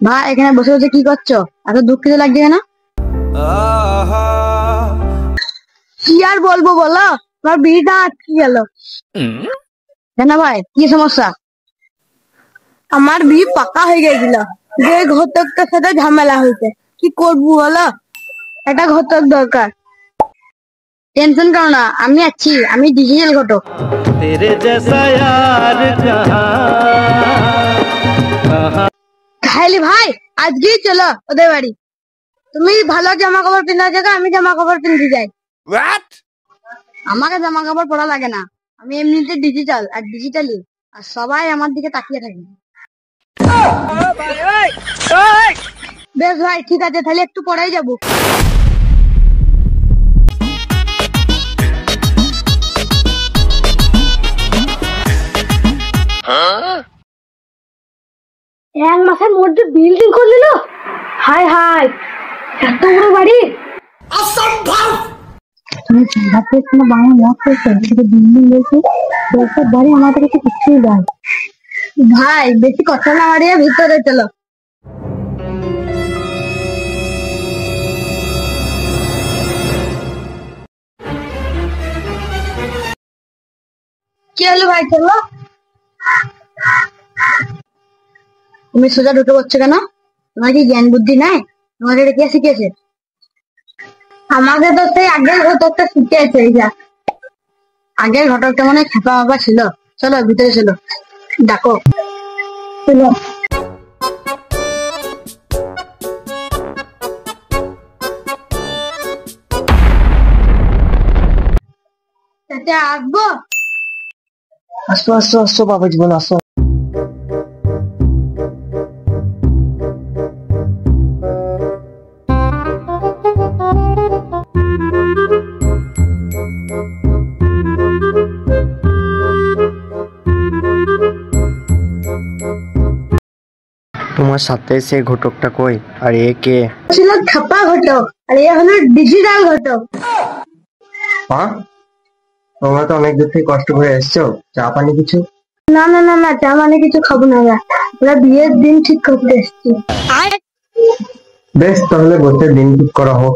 ভাই এখানে বসে বসে কি করছো? এত দুঃখিত লাগছে কেন? কি আর বলবো বলো, তোমার বিয়েটা আটকে গেল। কেন ভাই, কি সমস্যা? আমার বিয়ে পাকা হয়ে গেছিল, যে ঘটকটার সাথে ঝামেলা হয়েছে। কি করবো বলো, একটা ঘটক দরকার। টেনশন করো না, আমি আছি, আমি ডিজিটাল ঘটক। খাইলি ভাই, আজকেই চলো ওদের বাড়ি। তুমি ভালো জামা কাপড় পিন্ধা জায়গা, আমি জামা কাপড় পিনতে যাই। আমাকে জামা কাপড় পরা লাগে না, আমি এমনিতে ডিজিটাল আর ডিজিটালি, আর সবাই আমার দিকে তাকিয়ে থাকে। বেশ ভাই, ঠিক আছে, তাহলে একটু পরেই যাবো। এক মাসের মধ্যে বিল্ডিং করে দিল। হাই হাই, এত বড় বাড়ি! অসম্ভব! তুমি চিন্তাতে কোনো বাংলা মত করছো, বিল্ডিং রয়েছে, বাড়ি আমাদের কাছে কিছুই দেয়। ভাই বেশি কথা না বাড়িয়ে ভিতরে চলো। কি হলো ভাই, চলো। তুমি সোজা ঢুকে পড়ছো কেন? তোমার কি জ্ঞান বুদ্ধি নাই? তোমাকে এটা কে শিখেছে? আমাকে তো সেই আগের ঘটকটা শিখেছে। এই যা আগের ঘটকটা মনে হয় খেপা মাপা ছিল। চলো ভিতরে চলো, ডাকো। চলো। আসবো? আসো আসো আসো বাবা জীবন, আসো। তোমার সাথে সে ঘটকটা কই, আর এ কে? ছিল ছাপা ঘটক, আর এ হলো ডিজিটাল ঘটক। হ্যাঁ, তোমরা তো অনেক দূর থেকে কষ্ট করে এসছো, চা পানি কিছু? না না না না, চা মানে কিছু খাবো না, আমরা বিয়ের দিন ঠিক করতে এসছি। বেশ, তাহলে বসে দিন ঠিক করা হোক।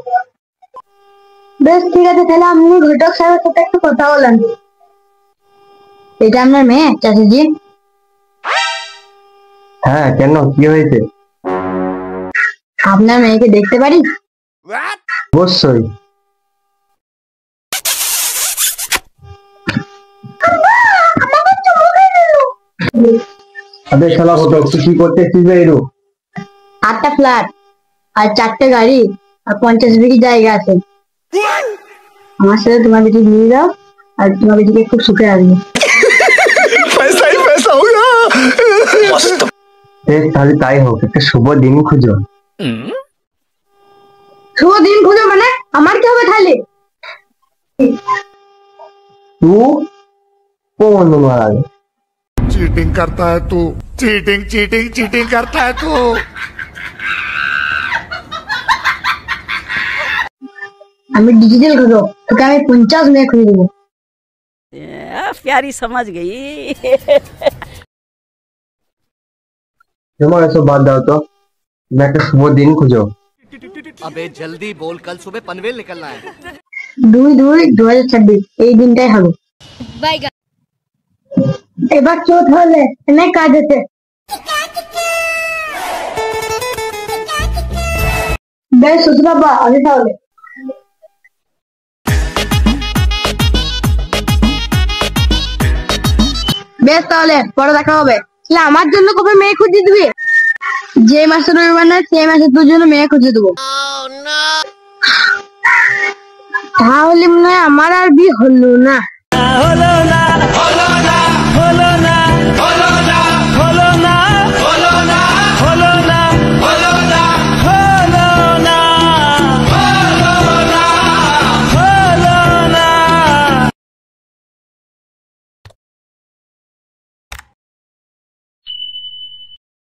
বেশ ঠিক আছে, তাহলে আপনি ঘটক সাহেবের সাথে একটু কথা বলেন। এটা আপনার মেয়ে চাচিজি? হ্যাঁ, কেন, কি হয়েছে? আপনার মেয়েকে দেখতে পারি? অবশ্যই। আবে শালা ঘটক, তুই কি করতেছিস রে? 8টা ফ্ল্যাট আর 4টে গাড়ি আর 50 বিঘি জায়গা আছে। আমার সাথে তোমার বেটি নিয়ে যাও, আর তোমার বেটিকে খুব সুখে রাখবো। পয়সা ही पैसा होगा। তাহলে তাই হোক, একটা শুভ দিন খুঁজো। শুভ দিন খুঁজো মানে? আমার কি হবে তাহলে? तू कौन मारा? चीटिंग करता है तू, चीटिंग चीटिंग चीटिंग करता है तू। আমি ডিজিটাল ঘটক, তোকে আমি 50 মেয়ে খুঁজে দেবো। प्यारी समझ गई। তোমার এসব বাদ দাও তো, তুমি একটা শুভ দিন খুঁজো। अबे जल्दी बोल, कल सुबह पनवेल निकलना है। 2/2/2026 এই দিনটাই হবে। এবার চোট হলে এনে কাজ আছে। বেশ শ্বশুর বাবা, আমি তাহলে। বেশ তাহলে পরে দেখা হবে। আমার জন্য কবে মেয়ে খুঁজে দিবি? যে মাসে রবিবার না, সেই মাসে তোর জন্য মেয়ে খুঁজে দেবো। তাহলে মনে হয় আমার আর বিয়ে হলো না।